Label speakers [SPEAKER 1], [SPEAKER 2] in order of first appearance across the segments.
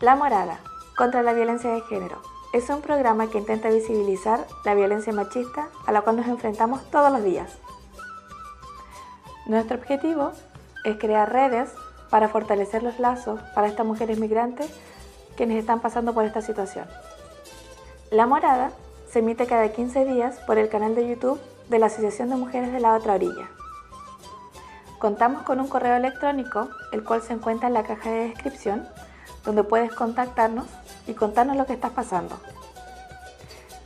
[SPEAKER 1] La Morada, contra la violencia de género, es un programa que intenta visibilizar la violencia machista a la cual nos enfrentamos todos los días. Nuestro objetivo es crear redes para fortalecer los lazos para estas mujeres migrantes quienes están pasando por esta situación. La Morada se emite cada 15 días por el canal de YouTube de la Asociación de Mujeres de la Otra Orilla. Contamos con un correo electrónico, el cual se encuentra en la caja de descripción, donde puedes contactarnos y contarnos lo que estás pasando.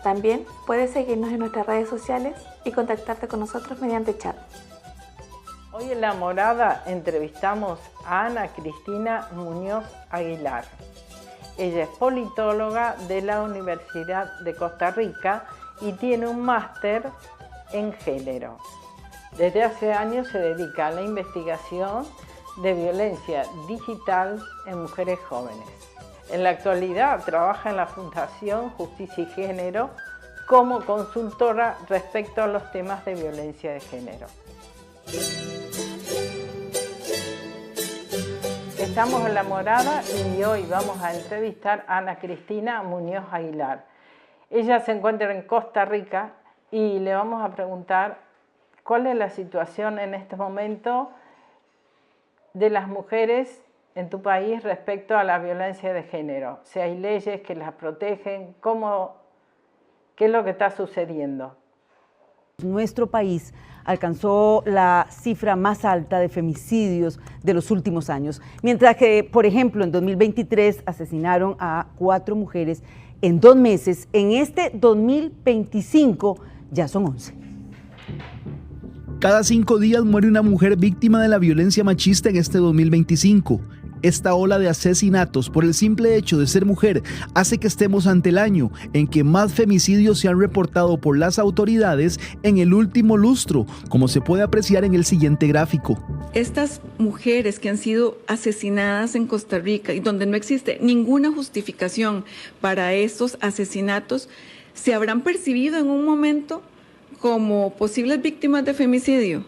[SPEAKER 1] También puedes seguirnos en nuestras redes sociales y contactarte con nosotros mediante chat.
[SPEAKER 2] Hoy en La Morada entrevistamos a Ana Cristina Muñoz Aguilar. Ella es politóloga de la Universidad de Costa Rica y tiene un máster en género. Desde hace años se dedica a la investigación de violencia digital en mujeres jóvenes. En la actualidad trabaja en la Fundación Justicia y Género como consultora respecto a los temas de violencia de género. Estamos en La Morada y hoy vamos a entrevistar a Ana Cristina Muñoz Aguilar. Ella se encuentra en Costa Rica y le vamos a preguntar cuál es la situación en este momento de las mujeres en tu país respecto a la violencia de género. Si hay leyes que las protegen, ¿qué es lo que está sucediendo?
[SPEAKER 3] Nuestro país alcanzó la cifra más alta de femicidios de los últimos años, mientras que, por ejemplo, en 2023 asesinaron a 4 mujeres en 2 meses. En este 2025 ya son 11.
[SPEAKER 4] Cada 5 días muere una mujer víctima de la violencia machista en este 2025. Esta ola de asesinatos por el simple hecho de ser mujer hace que estemos ante el año en que más femicidios se han reportado por las autoridades en el último lustro, como se puede apreciar en el siguiente gráfico.
[SPEAKER 5] Estas mujeres que han sido asesinadas en Costa Rica y donde no existe ninguna justificación para estos asesinatos, ¿se habrán percibido en un momento como posibles víctimas de femicidio?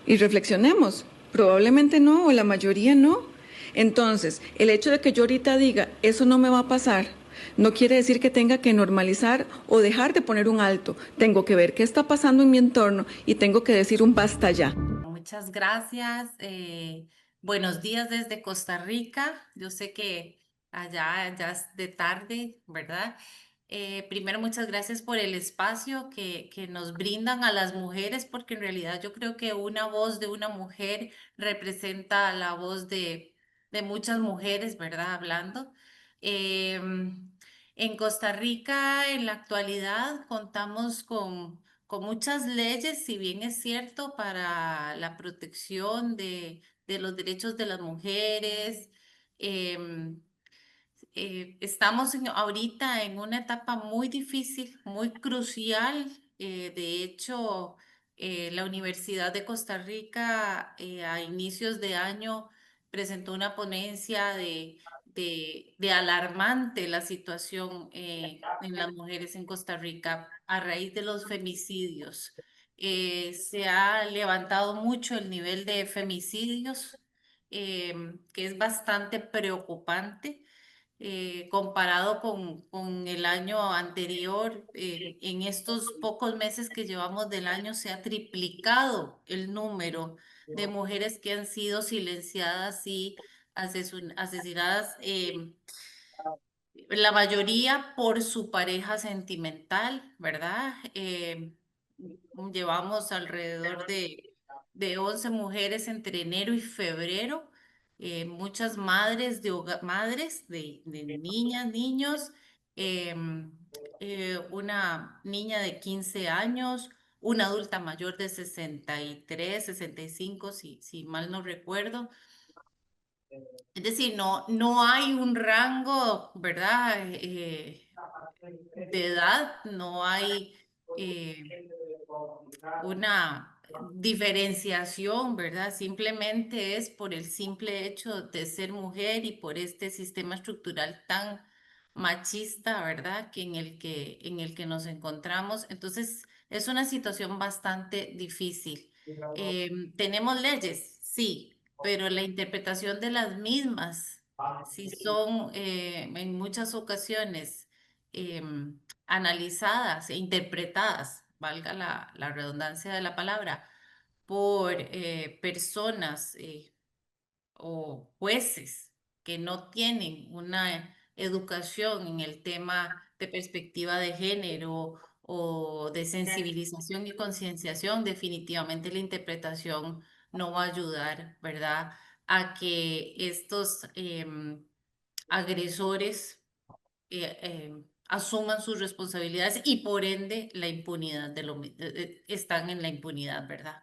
[SPEAKER 5] Y reflexionemos. Probablemente no, o la mayoría no. Entonces, el hecho de que yo ahorita diga, eso no me va a pasar, no quiere decir que tenga que normalizar o dejar de poner un alto. Tengo que ver qué está pasando en mi entorno y tengo que decir un basta ya.
[SPEAKER 6] Muchas gracias. Buenos días desde Costa Rica. Yo sé que allá ya es de tarde, ¿verdad? Primero, muchas gracias por el espacio que nos brindan a las mujeres, porque en realidad yo creo que una voz de una mujer representa la voz de muchas mujeres, ¿verdad? Hablando. En Costa Rica, en la actualidad, contamos con muchas leyes, si bien es cierto, para la protección de los derechos de las mujeres. em, Estamos ahorita en una etapa muy difícil, muy crucial. De hecho, la Universidad de Costa Rica a inicios de año presentó una ponencia de alarmante la situación en las mujeres en Costa Rica a raíz de los femicidios. Se ha levantado mucho el nivel de femicidios, que es bastante preocupante comparado con el año anterior. En estos pocos meses que llevamos del año se ha triplicado el número de mujeres que han sido silenciadas y asesinadas, la mayoría por su pareja sentimental, ¿verdad? Llevamos alrededor de 11 mujeres entre enero y febrero, muchas madres de niñas, niños, una niña de 15 años, una adulta mayor de 63, 65, si mal no recuerdo. Es decir, no hay un rango, ¿verdad? De edad, no hay una diferenciación, ¿verdad? Simplemente es por el simple hecho de ser mujer y por este sistema estructural tan machista, ¿verdad? En el que nos encontramos. Entonces, es una situación bastante difícil. ¿Tenemos leyes? Sí, pero la interpretación de las mismas si son en muchas ocasiones analizadas e interpretadas, valga la redundancia de la palabra, por personas o jueces que no tienen una educación en el tema de perspectiva de género o de sensibilización y concienciación, definitivamente la interpretación no va a ayudar, ¿verdad? A que estos agresores asuman sus responsabilidades y por ende la impunidad están en la impunidad, ¿verdad?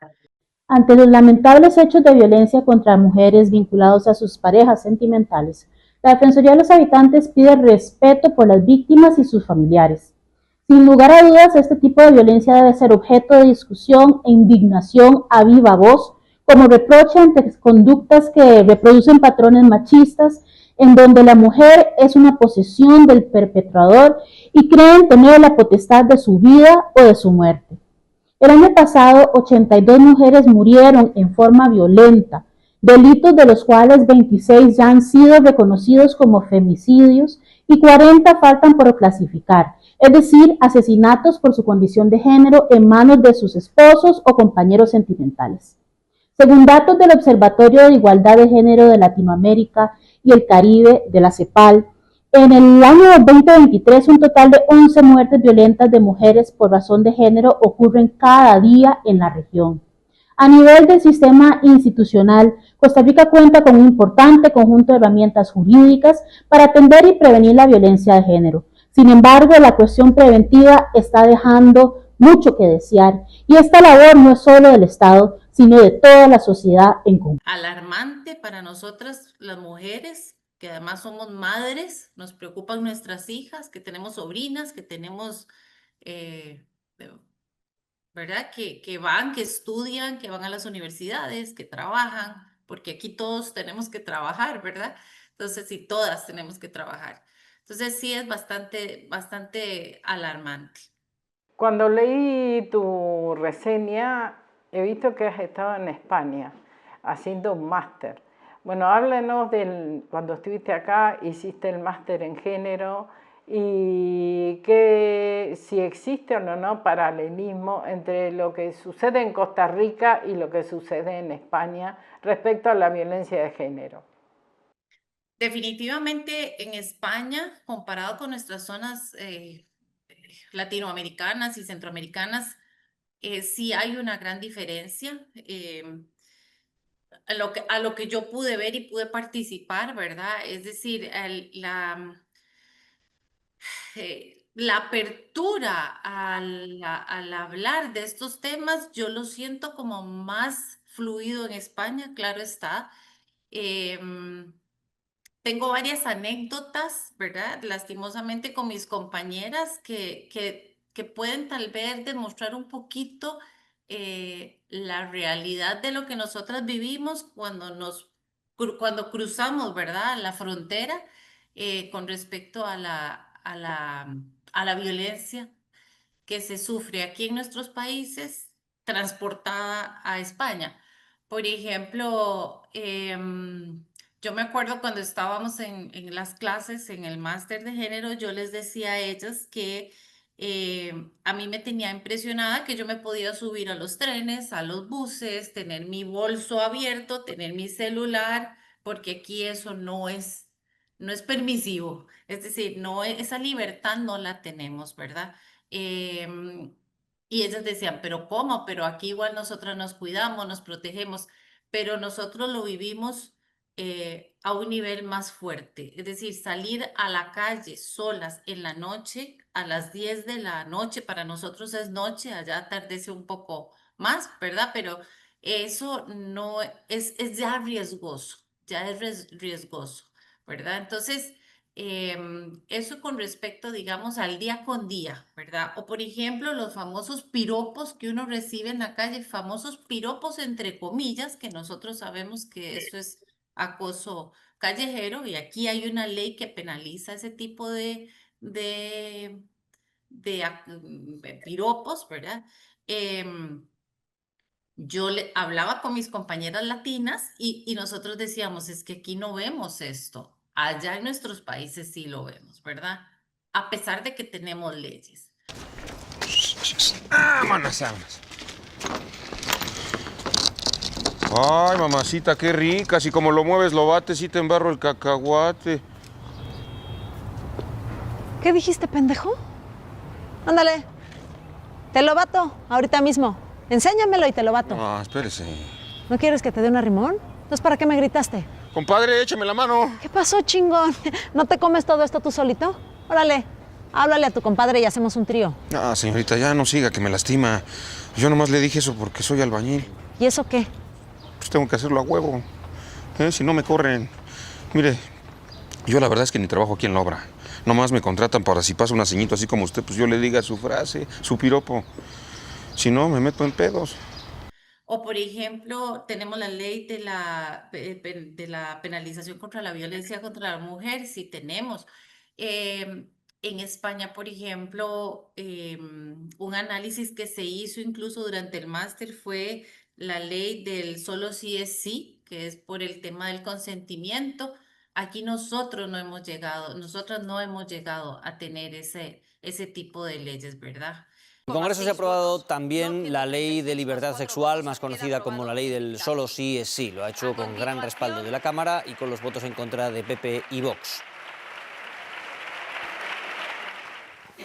[SPEAKER 7] Ante los lamentables hechos de violencia contra mujeres vinculados a sus parejas sentimentales, la Defensoría de los Habitantes pide respeto por las víctimas y sus familiares. Sin lugar a dudas, este tipo de violencia debe ser objeto de discusión e indignación a viva voz, como reproche ante conductas que reproducen patrones machistas, en donde la mujer es una posesión del perpetrador y creen tener la potestad de su vida o de su muerte. El año pasado, 82 mujeres murieron en forma violenta, delitos de los cuales 26 ya han sido reconocidos como femicidios y 40 faltan por clasificar, es decir, asesinatos por su condición de género en manos de sus esposos o compañeros sentimentales. Según datos del Observatorio de Igualdad de Género de Latinoamérica y el Caribe de la CEPAL, en el año 2023 un total de 11 muertes violentas de mujeres por razón de género ocurren cada día en la región. A nivel del sistema institucional, Costa Rica cuenta con un importante conjunto de herramientas jurídicas para atender y prevenir la violencia de género. Sin embargo, la cuestión preventiva está dejando mucho que desear y esta labor no es solo del Estado, sino de toda la sociedad en conjunto.
[SPEAKER 6] Alarmante para nosotras las mujeres, que además somos madres, nos preocupan nuestras hijas, que tenemos sobrinas, que tenemos, ¿verdad? Que van, que estudian, que van a las universidades, que trabajan, porque aquí todos tenemos que trabajar, ¿verdad? Entonces, sí, todas tenemos que trabajar. Entonces, sí es bastante alarmante.
[SPEAKER 2] Cuando leí tu reseña, he visto que has estado en España haciendo un máster. Bueno, háblanos cuando estuviste acá, hiciste el máster en género y si existe o no paralelismo entre lo que sucede en Costa Rica y lo que sucede en España respecto a la violencia de género.
[SPEAKER 6] Definitivamente en España, comparado con nuestras zonas latinoamericanas y centroamericanas, sí hay una gran diferencia. A lo que yo pude ver y pude participar, ¿verdad? Es decir, la apertura al hablar de estos temas, yo lo siento como más fluido en España, claro está. Em, Tengo varias anécdotas, ¿verdad? Lastimosamente con mis compañeras que pueden tal vez demostrar un poquito la realidad de lo que nosotras vivimos cuando cruzamos, ¿verdad? La frontera con respecto a la violencia que se sufre aquí en nuestros países transportada a España. Por ejemplo, yo me acuerdo cuando estábamos en las clases, en el máster de género, yo les decía a ellas que a mí me tenía impresionada que yo me podía subir a los trenes, a los buses, tener mi bolso abierto, tener mi celular, porque aquí eso no es permisivo. Es decir, esa libertad no la tenemos, ¿verdad? Em, y ellas decían, pero ¿cómo? Pero aquí igual nosotros nos cuidamos, nos protegemos, pero nosotros lo vivimos a un nivel más fuerte. Es decir, salir a la calle solas en la noche, a las 10 de la noche, para nosotros es noche, allá atardece un poco más, ¿verdad? Pero eso no es ya riesgoso, ya es riesgoso, ¿verdad? Entonces, eso con respecto, digamos, al día con día, ¿verdad? O por ejemplo, los famosos piropos que uno recibe en la calle, famosos piropos entre comillas, que nosotros sabemos que eso es acoso callejero y aquí hay una ley que penaliza ese tipo de piropos, ¿verdad? Yo hablaba con mis compañeras latinas y nosotros decíamos, es que aquí no vemos esto. Allá en nuestros países sí lo vemos, ¿verdad? A pesar de que tenemos leyes.
[SPEAKER 8] ¡Vámonos, vámonos! Ay, mamacita, qué rica. Si como lo mueves, lo bates y te embarro el cacahuate.
[SPEAKER 9] ¿Qué dijiste, pendejo? Ándale. Te lo bato ahorita mismo. Enséñamelo y te lo bato.
[SPEAKER 8] Ah, espérese.
[SPEAKER 9] ¿No quieres que te dé un arrimón? Entonces, ¿para qué me gritaste?
[SPEAKER 8] Compadre, échame la mano.
[SPEAKER 9] ¿Qué pasó, chingón? ¿No te comes todo esto tú solito? Órale, háblale a tu compadre y hacemos un trío.
[SPEAKER 8] Ah, señorita, ya no siga, que me lastima. Yo nomás le dije eso porque soy albañil.
[SPEAKER 9] ¿Y eso qué?
[SPEAKER 8] Pues tengo que hacerlo a huevo. Si no me corren. Mire, yo la verdad es que ni trabajo aquí en la obra. Nomás me contratan para si pasa una ceñito así como usted, pues yo le diga su frase, su piropo. Si no, me meto en pedos.
[SPEAKER 6] O, por ejemplo, tenemos la ley de la penalización contra la violencia contra la mujer, sí tenemos. En España, por ejemplo, un análisis que se hizo incluso durante el máster fue la ley del solo sí es sí, que es por el tema del consentimiento. Aquí nosotras no hemos llegado a tener ese tipo de leyes, ¿verdad?
[SPEAKER 10] En el Congreso se ha aprobado también la Ley de Libertad Sexual, más conocida como la Ley del solo sí es sí. Lo ha hecho con gran respaldo de la Cámara y con los votos en contra de PP y Vox.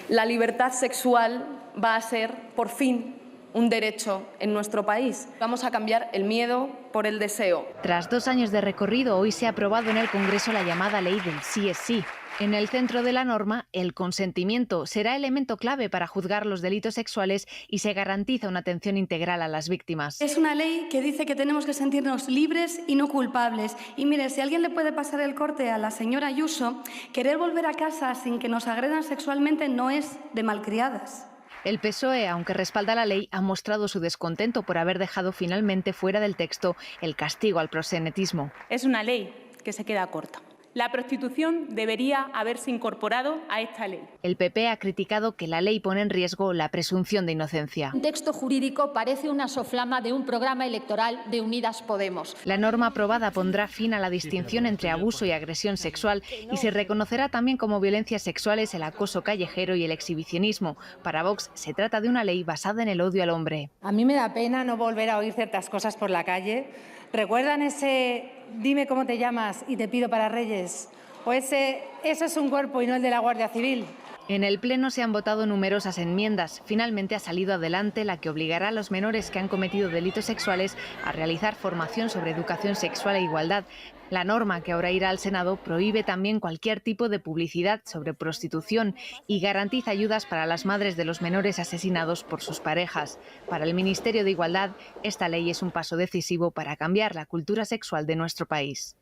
[SPEAKER 11] La libertad sexual va a ser, por fin, un derecho en nuestro país. Vamos a cambiar el miedo por el deseo.
[SPEAKER 12] Tras 2 años de recorrido, hoy se ha aprobado en el Congreso la llamada Ley del sí es sí. En el centro de la norma, el consentimiento será elemento clave para juzgar los delitos sexuales y se garantiza una atención integral a las víctimas.
[SPEAKER 13] Es una ley que dice que tenemos que sentirnos libres y no culpables. Y mire, si a alguien le puede pasar el corte a la señora Ayuso, querer volver a casa sin que nos agredan sexualmente no es de malcriadas.
[SPEAKER 12] El PSOE, aunque respalda la ley, ha mostrado su descontento por haber dejado finalmente fuera del texto el castigo al proxenetismo.
[SPEAKER 14] Es una ley que se queda corta. La prostitución debería haberse incorporado a esta ley.
[SPEAKER 12] El PP ha criticado que la ley pone en riesgo la presunción de inocencia.
[SPEAKER 15] Un texto jurídico parece una soflama de un programa electoral de Unidas Podemos.
[SPEAKER 12] La norma aprobada pondrá fin a la distinción entre abuso y agresión sexual y se reconocerá también como violencias sexuales el acoso callejero y el exhibicionismo. Para Vox se trata de una ley basada en el odio al hombre.
[SPEAKER 16] A mí me da pena no volver a oír ciertas cosas por la calle. ¿Recuerdan ese dime cómo te llamas y te pido para Reyes? O ese es un cuerpo y no el de la Guardia Civil.
[SPEAKER 12] En el Pleno se han votado numerosas enmiendas. Finalmente ha salido adelante la que obligará a los menores que han cometido delitos sexuales a realizar formación sobre educación sexual e igualdad. La norma, que ahora irá al Senado, prohíbe también cualquier tipo de publicidad sobre prostitución y garantiza ayudas para las madres de los menores asesinados por sus parejas. Para el Ministerio de Igualdad, esta ley es un paso decisivo para cambiar la cultura sexual de nuestro país.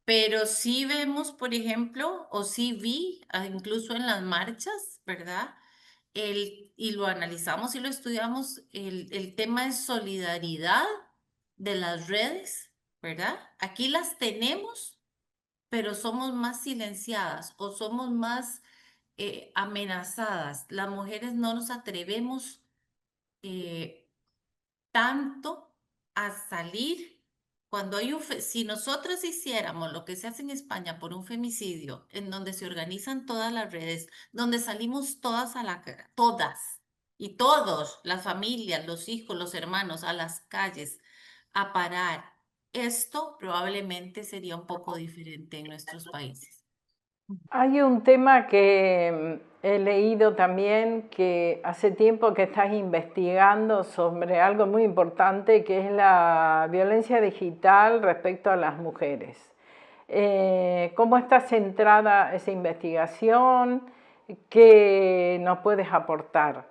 [SPEAKER 6] Pero sí vemos, por ejemplo, o sí vi, incluso en las marchas, ¿verdad? Y lo analizamos y lo estudiamos, el tema de solidaridad de las redes, ¿verdad? Aquí las tenemos, pero somos más silenciadas o somos más amenazadas. Las mujeres no nos atrevemos tanto a salir. Cuando hay si nosotros hiciéramos lo que se hace en España por un femicidio, en donde se organizan todas las redes, donde salimos todas todas y todos, las familias, los hijos, los hermanos, a las calles, a parar, esto probablemente sería un poco diferente en nuestros países.
[SPEAKER 2] Hay un tema que he leído también, que hace tiempo que estás investigando sobre algo muy importante, que es la violencia digital respecto a las mujeres. ¿Cómo está centrada esa investigación? ¿Qué nos puedes aportar?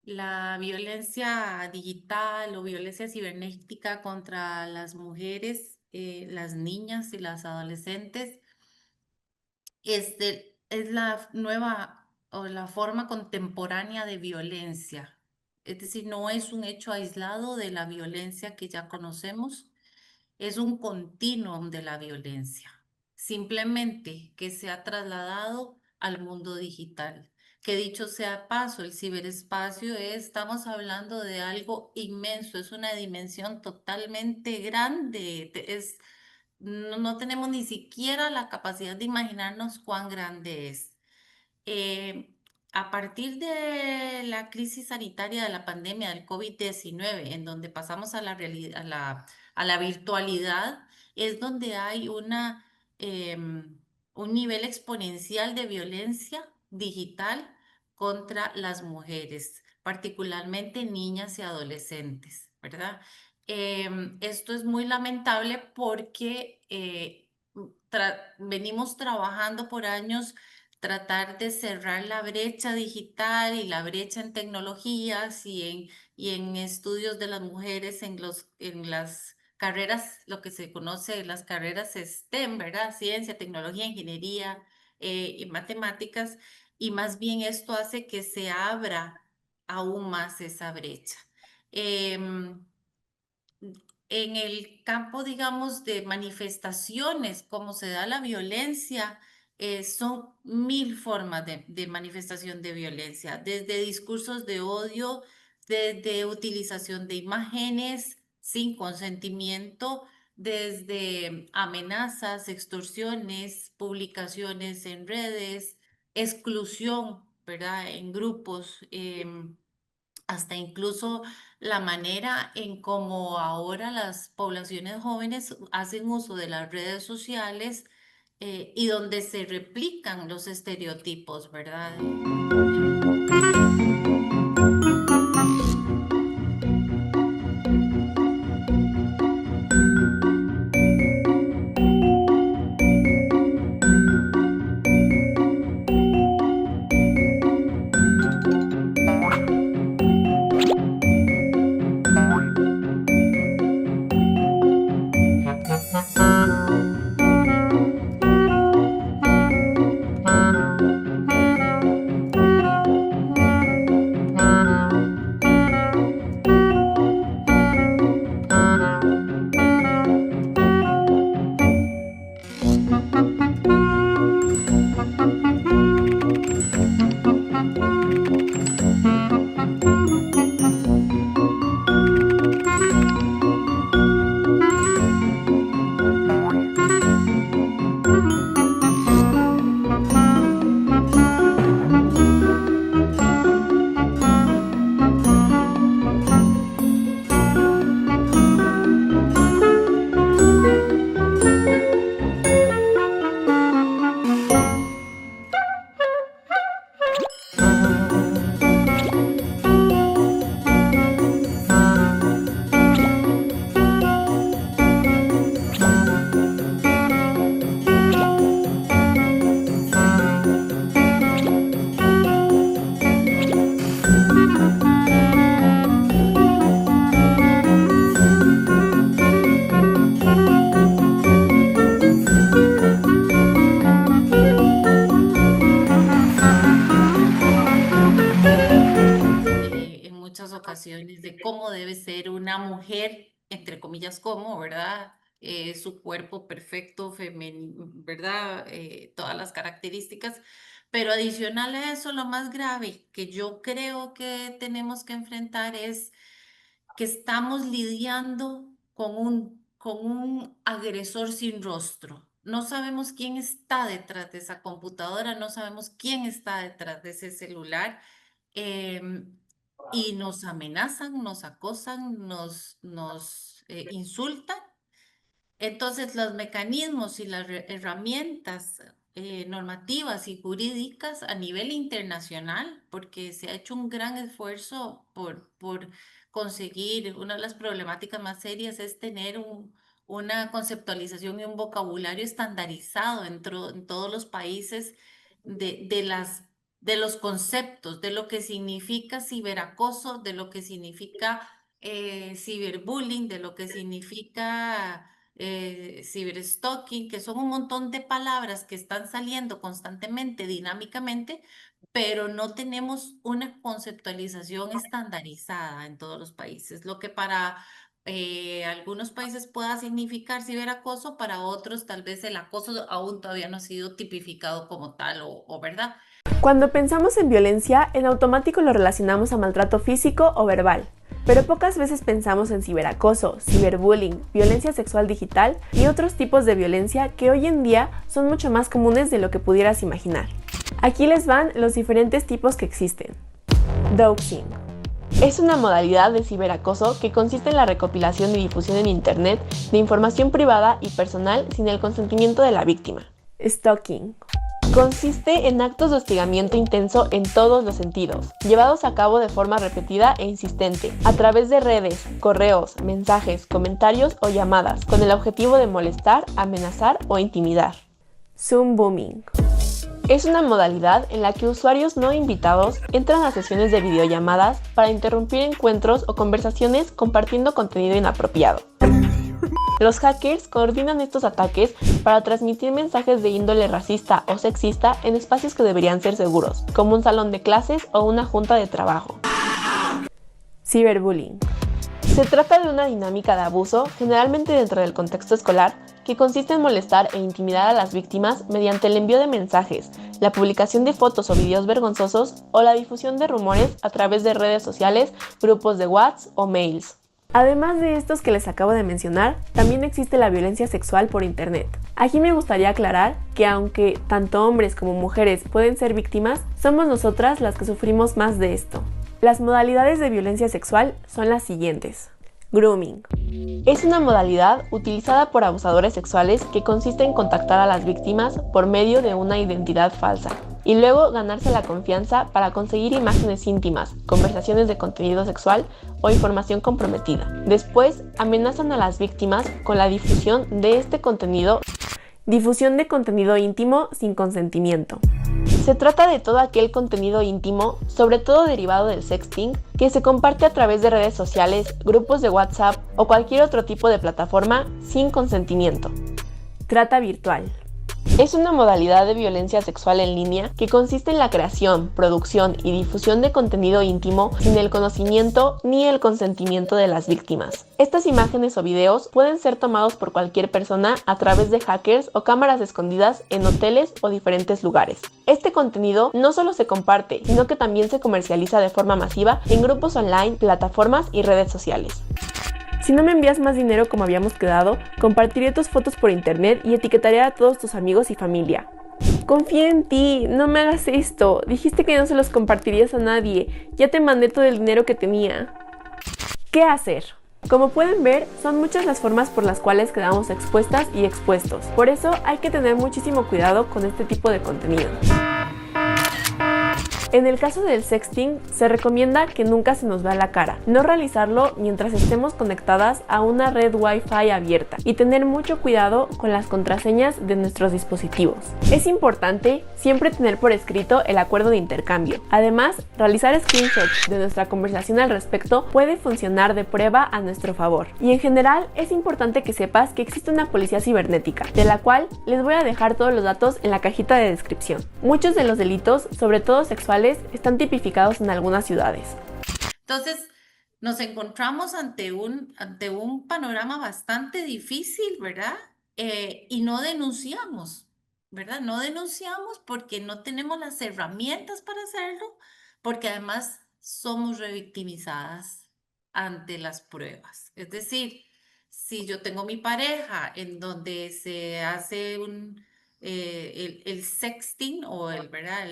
[SPEAKER 6] La violencia digital o violencia cibernética contra las mujeres, las niñas y las adolescentes es la nueva o la forma contemporánea de violencia. Es decir, no es un hecho aislado de la violencia que ya conocemos, es un continuum de la violencia, simplemente que se ha trasladado al mundo digital. Que dicho sea paso, el ciberespacio estamos hablando de algo inmenso, es una dimensión totalmente grande, no tenemos ni siquiera la capacidad de imaginarnos cuán grande es. Eh, a partir de la crisis sanitaria de la pandemia del COVID-19, en donde pasamos a la realidad, a la virtualidad, es donde hay un nivel exponencial de violencia digital contra las mujeres, particularmente niñas y adolescentes, ¿verdad? Esto es muy lamentable porque venimos trabajando por años tratar de cerrar la brecha digital y la brecha en tecnologías y en estudios de las mujeres en las carreras, lo que se conoce las carreras STEM, ¿verdad? Ciencia, tecnología, ingeniería y matemáticas. Y más bien esto hace que se abra aún más esa brecha. Em, en el campo, digamos, de manifestaciones, como se da la violencia, son mil formas de manifestación de violencia, desde discursos de odio, desde utilización de imágenes sin consentimiento, desde amenazas, extorsiones, publicaciones en redes, exclusión, ¿verdad? En grupos. Hasta incluso la manera en cómo ahora las poblaciones jóvenes hacen uso de las redes sociales y donde se replican los estereotipos, ¿verdad? En muchas ocasiones de cómo debe ser una mujer, entre comillas, cómo, ¿verdad? Su cuerpo perfecto, femenino, ¿verdad? Todas las características. Pero adicional a eso, lo más grave que yo creo que tenemos que enfrentar es que estamos lidiando con un agresor sin rostro. No sabemos quién está detrás de esa computadora, no sabemos quién está detrás de ese celular. em, y nos amenazan, nos acosan, nos insultan. Entonces, los mecanismos y las herramientas normativas y jurídicas a nivel internacional, porque se ha hecho un gran esfuerzo por conseguir, una de las problemáticas más serias es tener una conceptualización y un vocabulario estandarizado en todos los países de las de los conceptos, de lo que significa ciberacoso, de lo que significa ciberbullying, de lo que significa ciberstalking, que son un montón de palabras que están saliendo constantemente, dinámicamente, pero no tenemos una conceptualización estandarizada en todos los países. Lo que para algunos países pueda significar ciberacoso, para otros tal vez el acoso aún todavía no ha sido tipificado como tal o verdad.
[SPEAKER 17] Cuando pensamos en violencia, en automático lo relacionamos a maltrato físico o verbal, pero pocas veces pensamos en ciberacoso, ciberbullying, violencia sexual digital y otros tipos de violencia que hoy en día son mucho más comunes de lo que pudieras imaginar. Aquí les van los diferentes tipos que existen. Doxing. Es una modalidad de ciberacoso que consiste en la recopilación y difusión en Internet de información privada y personal sin el consentimiento de la víctima. Stalking. Consiste en actos de hostigamiento intenso en todos los sentidos, llevados a cabo de forma repetida e insistente, a través de redes, correos, mensajes, comentarios o llamadas, con el objetivo de molestar, amenazar o intimidar. Zoom booming. Es una modalidad en la que usuarios no invitados entran a sesiones de videollamadas para interrumpir encuentros o conversaciones compartiendo contenido inapropiado. Los hackers coordinan estos ataques para transmitir mensajes de índole racista o sexista en espacios que deberían ser seguros, como un salón de clases o una junta de trabajo. Ciberbullying. Se trata de una dinámica de abuso, generalmente dentro del contexto escolar, que consiste en molestar e intimidar a las víctimas mediante el envío de mensajes, la publicación de fotos o videos vergonzosos o la difusión de rumores a través de redes sociales, grupos de WhatsApp o mails. Además de estos que les acabo de mencionar, también existe la violencia sexual por Internet. Aquí me gustaría aclarar que aunque tanto hombres como mujeres pueden ser víctimas, somos nosotras las que sufrimos más de esto. Las modalidades de violencia sexual son las siguientes. Grooming. Es una modalidad utilizada por abusadores sexuales que consiste en contactar a las víctimas por medio de una identidad falsa y luego ganarse la confianza para conseguir imágenes íntimas, conversaciones de contenido sexual o información comprometida. Después, amenazan a las víctimas con la difusión de este contenido. Difusión de contenido íntimo sin consentimiento. Se trata de todo aquel contenido íntimo, sobre todo derivado del sexting, que se comparte a través de redes sociales, grupos de WhatsApp o cualquier otro tipo de plataforma sin consentimiento. Trata virtual. Es una modalidad de violencia sexual en línea que consiste en la creación, producción y difusión de contenido íntimo sin el conocimiento ni el consentimiento de las víctimas. Estas imágenes o videos pueden ser tomados por cualquier persona a través de hackers o cámaras escondidas en hoteles o diferentes lugares. Este contenido no solo se comparte, sino que también se comercializa de forma masiva en grupos online, plataformas y redes sociales. Si no me envías más dinero como habíamos quedado, compartiré tus fotos por internet y etiquetaré a todos tus amigos y familia. Confía en ti, no me hagas esto. Dijiste que no se los compartirías a nadie. Ya te mandé todo el dinero que tenía. ¿Qué hacer? Como pueden ver, son muchas las formas por las cuales quedamos expuestas y expuestos. Por eso hay que tener muchísimo cuidado con este tipo de contenido. En el caso del sexting, se recomienda que nunca se nos vea la cara, no realizarlo mientras estemos conectadas a una red Wi-Fi abierta y tener mucho cuidado con las contraseñas de nuestros dispositivos. Es importante siempre tener por escrito el acuerdo de intercambio. Además, realizar screenshots de nuestra conversación al respecto puede funcionar de prueba a nuestro favor. Y en general, es importante que sepas que existe una policía cibernética, de la cual les voy a dejar todos los datos en la cajita de descripción. Muchos de los delitos, sobre todo sexuales, están tipificados en algunas ciudades.
[SPEAKER 6] Entonces, nos encontramos ante un panorama bastante difícil, ¿verdad? Y no denunciamos, ¿verdad? No denunciamos porque no tenemos las herramientas para hacerlo, porque además somos revictimizadas ante las pruebas. Es decir, si yo tengo mi pareja en donde se hace el sexting o ¿verdad?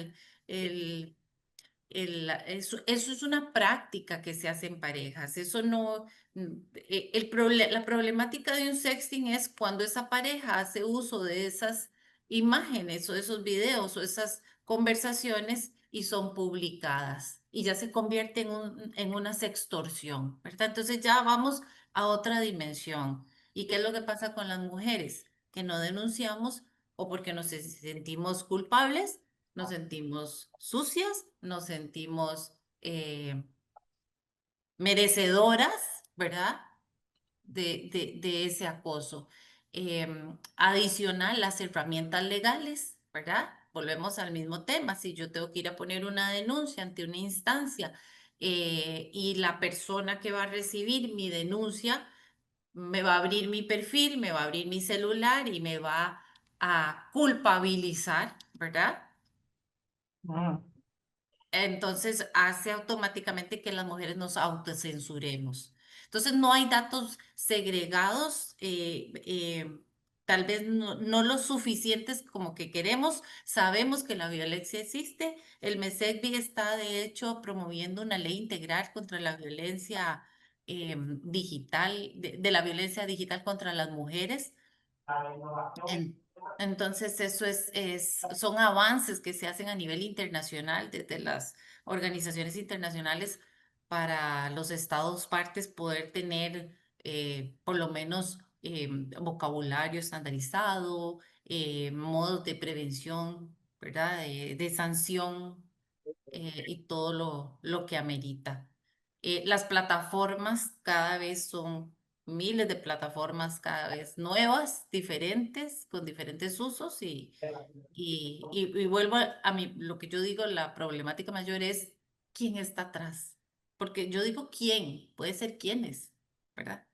[SPEAKER 6] Eso es una práctica que se hace en parejas. Eso no, la problemática de un sexting es cuando esa pareja hace uso de esas imágenes o esos videos o esas conversaciones y son publicadas y ya se convierte en una sextorsión, ¿verdad? Entonces ya vamos a otra dimensión. ¿Y qué es lo que pasa con las mujeres? Que no denunciamos o porque nos sentimos culpables, nos sentimos sucias, nos sentimos merecedoras, ¿verdad? De ese acoso. Adicional, las herramientas legales, ¿verdad? Volvemos al mismo tema. Si yo tengo que ir a poner una denuncia ante una instancia y la persona que va a recibir mi denuncia me va a abrir mi perfil, me va a abrir mi celular y me va a culpabilizar, ¿verdad? Entonces hace automáticamente que las mujeres nos autocensuremos. Entonces no hay datos segregados, tal vez no los suficientes como que queremos. Sabemos que la violencia existe. El MESECVI está de hecho promoviendo una ley integral contra la violencia digital, de la violencia digital contra las mujeres. Entonces, eso son avances que se hacen a nivel internacional desde las organizaciones internacionales para los estados partes poder tener por lo menos vocabulario estandarizado, modos de prevención, ¿verdad? De sanción y todo lo que amerita. Las plataformas cada vez son miles de plataformas cada vez nuevas, diferentes, con diferentes usos y vuelvo a mí, lo que yo digo, la problemática mayor es quién está atrás. Porque yo digo quién, puede ser quiénes, ¿verdad?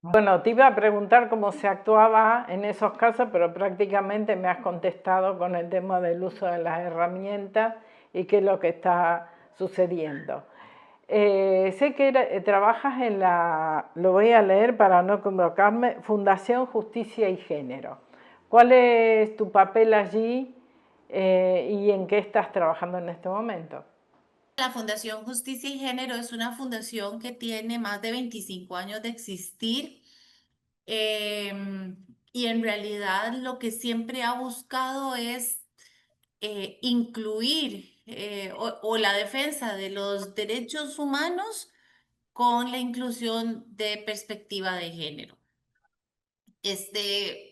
[SPEAKER 2] Bueno, te iba a preguntar cómo se actuaba en esos casos, pero prácticamente me has contestado con el tema del uso de las herramientas y qué es lo que está sucediendo. Sé que trabajas en lo voy a leer para no equivocarme, Fundación Justicia y Género. ¿Cuál es tu papel allí y en qué estás trabajando en este momento?
[SPEAKER 6] La Fundación Justicia y Género es una fundación que tiene más de 25 años de existir y en realidad lo que siempre ha buscado es incluir o la defensa de los derechos humanos con la inclusión de perspectiva de género.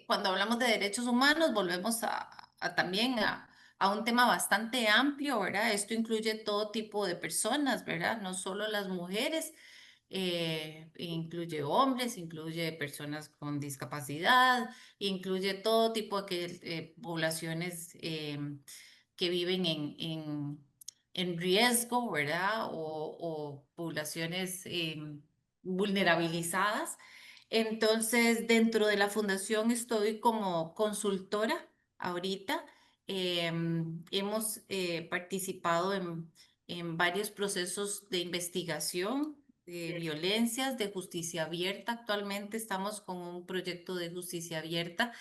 [SPEAKER 6] Cuando hablamos de derechos humanos, volvemos también a un tema bastante amplio, ¿verdad? Esto incluye todo tipo de personas, ¿verdad? No solo las mujeres, incluye hombres, incluye personas con discapacidad, incluye todo tipo de poblaciones que viven en riesgo, ¿verdad? O poblaciones vulnerabilizadas. Entonces, dentro de la fundación estoy como consultora ahorita. Hemos participado en varios procesos de investigación de violencias, de justicia abierta. Actualmente estamos con un proyecto de justicia abierta.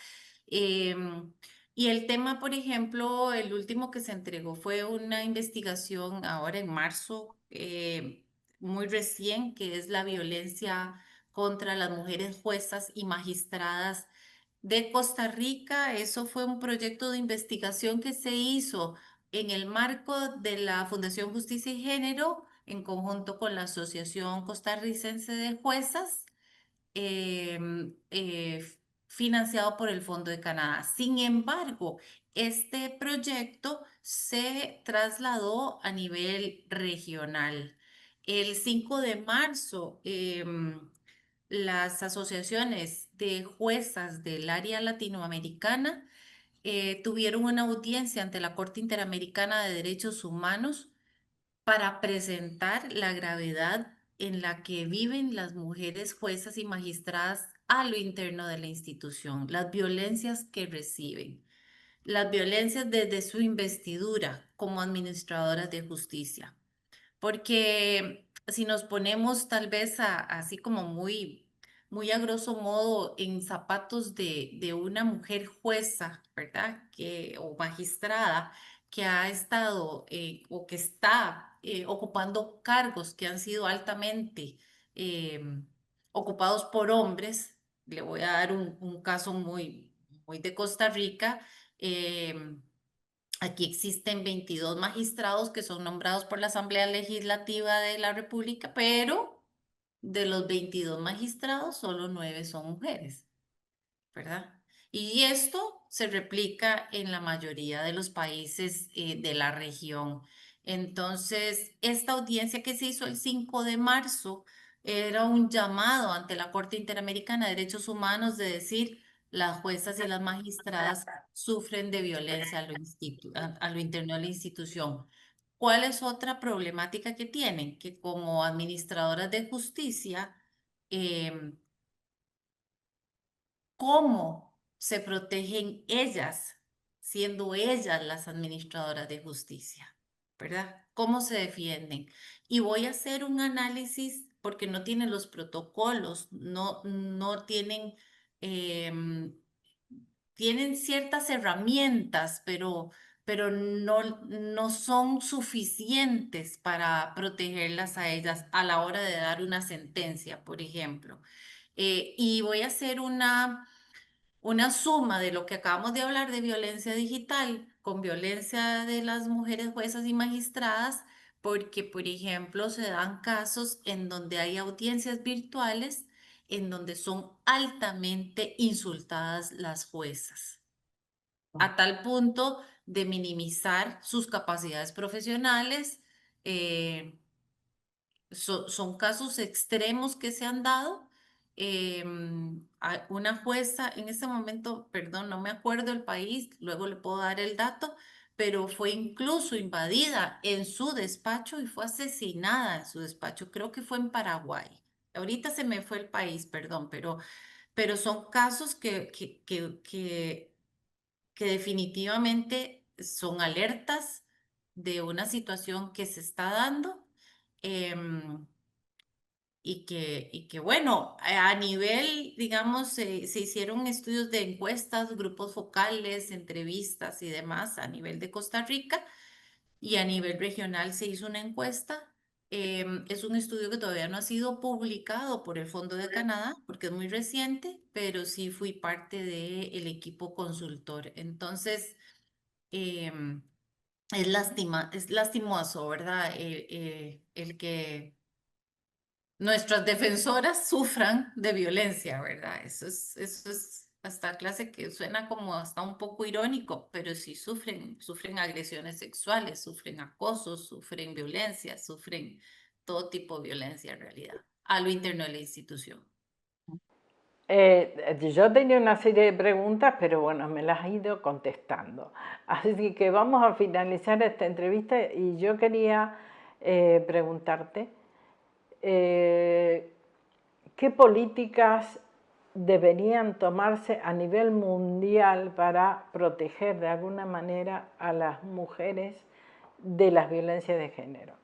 [SPEAKER 6] Y el tema, por ejemplo, el último que se entregó fue una investigación ahora en marzo, muy recién, que es la violencia contra las mujeres juezas y magistradas de Costa Rica. Eso fue un proyecto de investigación que se hizo en el marco de la Fundación Justicia y Género, en conjunto con la Asociación Costarricense de Juezas, financiado por el Fondo de Canadá. Sin embargo, este proyecto se trasladó a nivel regional. El 5 de marzo, las asociaciones de juezas del área latinoamericana tuvieron una audiencia ante la Corte Interamericana de Derechos Humanos para presentar la gravedad en la que viven las mujeres juezas y magistradas a lo interno de la institución, las violencias que reciben, las violencias desde su investidura como administradoras de justicia. Porque si nos ponemos tal vez así como muy a grosso modo en zapatos de una mujer jueza, ¿verdad? O magistrada que ha estado o que está ocupando cargos que han sido altamente ocupados por hombres. Le voy a dar un caso muy de Costa Rica. Aquí existen 22 magistrados que son nombrados por la Asamblea Legislativa de la República, pero de los 22 magistrados, solo 9 son mujeres, ¿verdad? Y esto se replica en la mayoría de los países de la región. Entonces, esta audiencia que se hizo el 5 de marzo era un llamado ante la Corte Interamericana de Derechos Humanos de decir, las juezas y las magistradas sufren de violencia a lo interno de la institución. ¿Cuál es otra problemática que tienen? Que como administradoras de justicia, em, ¿cómo se protegen ellas, siendo ellas las administradoras de justicia? ¿Verdad? ¿Cómo se defienden? Y voy a hacer un análisis porque no tienen los protocolos, no tienen, tienen ciertas herramientas, pero no son suficientes para protegerlas a ellas a la hora de dar una sentencia, por ejemplo. Y voy a hacer una suma de lo que acabamos de hablar de violencia digital con violencia de las mujeres juezas y magistradas, porque, por ejemplo, se dan casos en donde hay audiencias virtuales en donde son altamente insultadas las juezas, a tal punto de minimizar sus capacidades profesionales. Son casos extremos que se han dado. Una jueza, en este momento, perdón, no me acuerdo el país, luego le puedo dar el dato, pero fue incluso invadida en su despacho y fue asesinada en su despacho. Creo que fue en Paraguay. Ahorita se me fue el país, perdón, pero son casos que definitivamente son alertas de una situación que se está dando. em, y que bueno, a nivel, digamos, se hicieron estudios de encuestas, grupos focales, entrevistas y demás a nivel de Costa Rica, y a nivel regional se hizo una encuesta. Es un estudio que todavía no ha sido publicado por el Fondo de Canadá porque es muy reciente, pero sí fui parte del equipo consultor. Entonces, em, es lastimoso, ¿verdad? El que nuestras defensoras sufran de violencia, ¿verdad? Eso es hasta clase que suena como hasta un poco irónico, pero sí sufren agresiones sexuales, sufren acoso, sufren violencia, sufren todo tipo de violencia en realidad, a lo interno de la institución.
[SPEAKER 2] Yo tenía una serie de preguntas, pero bueno, me las he ido contestando. Así que vamos a finalizar esta entrevista y yo quería preguntarte, ¿qué políticas deberían tomarse a nivel mundial para proteger de alguna manera a las mujeres de las violencias de género?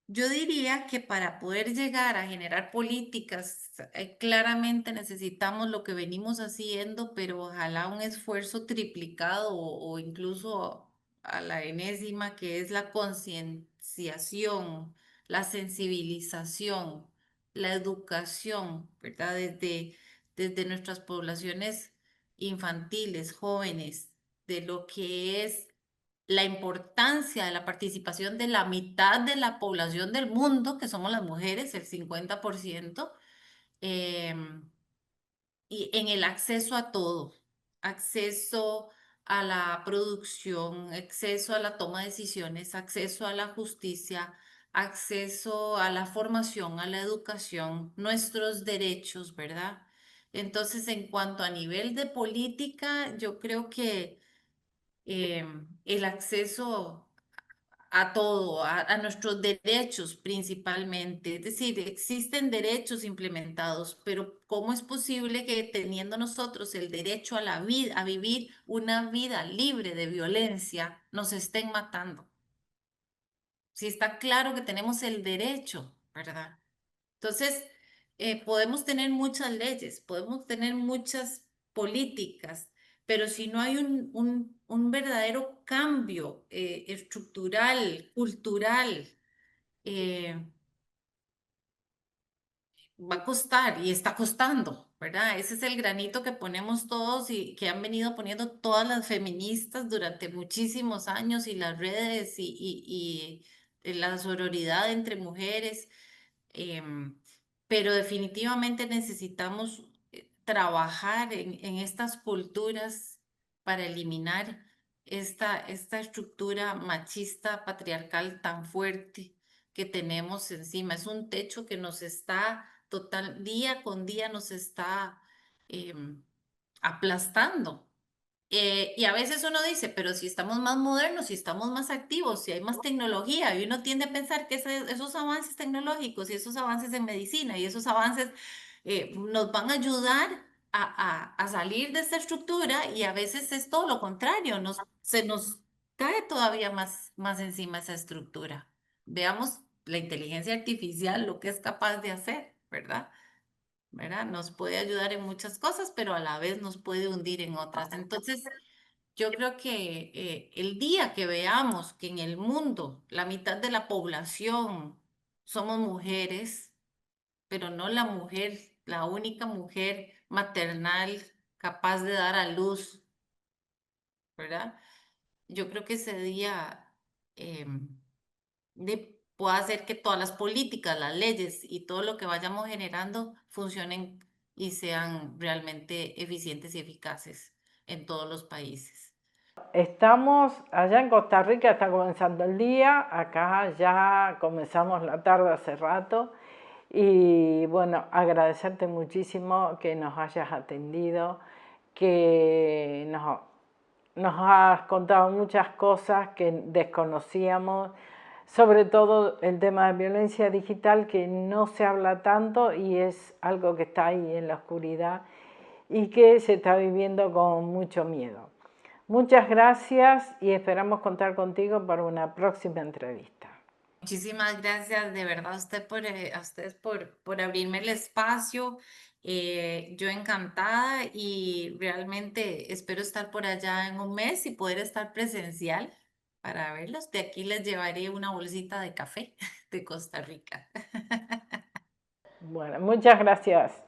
[SPEAKER 6] Yo diría que para poder llegar a generar políticas, claramente necesitamos lo que venimos haciendo, pero ojalá un esfuerzo triplicado o incluso a la enésima, que es la concienciación, la sensibilización, la educación, ¿verdad? Desde nuestras poblaciones infantiles, jóvenes, de lo que es la importancia de la participación de la mitad de la población del mundo, que somos las mujeres, el 50%, em, y en el acceso a todo, acceso a la producción, acceso a la toma de decisiones, acceso a la justicia, acceso a la formación, a la educación, nuestros derechos, ¿verdad? Entonces, en cuanto a nivel de política, yo creo que el acceso a todo, a nuestros derechos principalmente. Es decir, existen derechos implementados, pero ¿cómo es posible que teniendo nosotros el derecho a la vida, a vivir una vida libre de violencia, nos estén matando? Si está claro que tenemos el derecho, ¿verdad? Entonces, podemos tener muchas leyes, podemos tener muchas políticas, pero si no hay un verdadero cambio estructural, cultural, eh, va a costar y está costando, ¿verdad? Ese es el granito que ponemos todos y que han venido poniendo todas las feministas durante muchísimos años y las redes y la sororidad entre mujeres. Em, pero definitivamente necesitamos trabajar en estas culturas para eliminar esta estructura machista, patriarcal tan fuerte que tenemos encima. Es un techo que nos está día con día nos está aplastando. Y a veces uno dice, pero si estamos más modernos, si estamos más activos, si hay más tecnología, y uno tiende a pensar que esos avances tecnológicos y esos avances en medicina y esos avances nos van a ayudar a salir de esta estructura, y a veces es todo lo contrario, se nos cae todavía más encima esa estructura. Veamos la inteligencia artificial, lo que es capaz de hacer, ¿verdad? Nos puede ayudar en muchas cosas, pero a la vez nos puede hundir en otras. Entonces, yo creo que el día que veamos que en el mundo la mitad de la población somos mujeres, pero no la única mujer maternal capaz de dar a luz, ¿verdad? Yo creo que ese día pueda hacer que todas las políticas, las leyes y todo lo que vayamos generando funcionen y sean realmente eficientes y eficaces en todos los países.
[SPEAKER 2] Estamos allá en Costa Rica, está comenzando el día, acá ya comenzamos la tarde hace rato, y bueno, agradecerte muchísimo que nos hayas atendido, que nos has contado muchas cosas que desconocíamos, sobre todo el tema de violencia digital, que no se habla tanto y es algo que está ahí en la oscuridad y que se está viviendo con mucho miedo. Muchas gracias y esperamos contar contigo para una próxima entrevista.
[SPEAKER 6] Muchísimas gracias de verdad a ustedes por abrirme el espacio. Yo encantada, y realmente espero estar por allá en un mes y poder estar presencial para verlos. De aquí les llevaré una bolsita de café de Costa Rica.
[SPEAKER 2] Bueno, muchas gracias.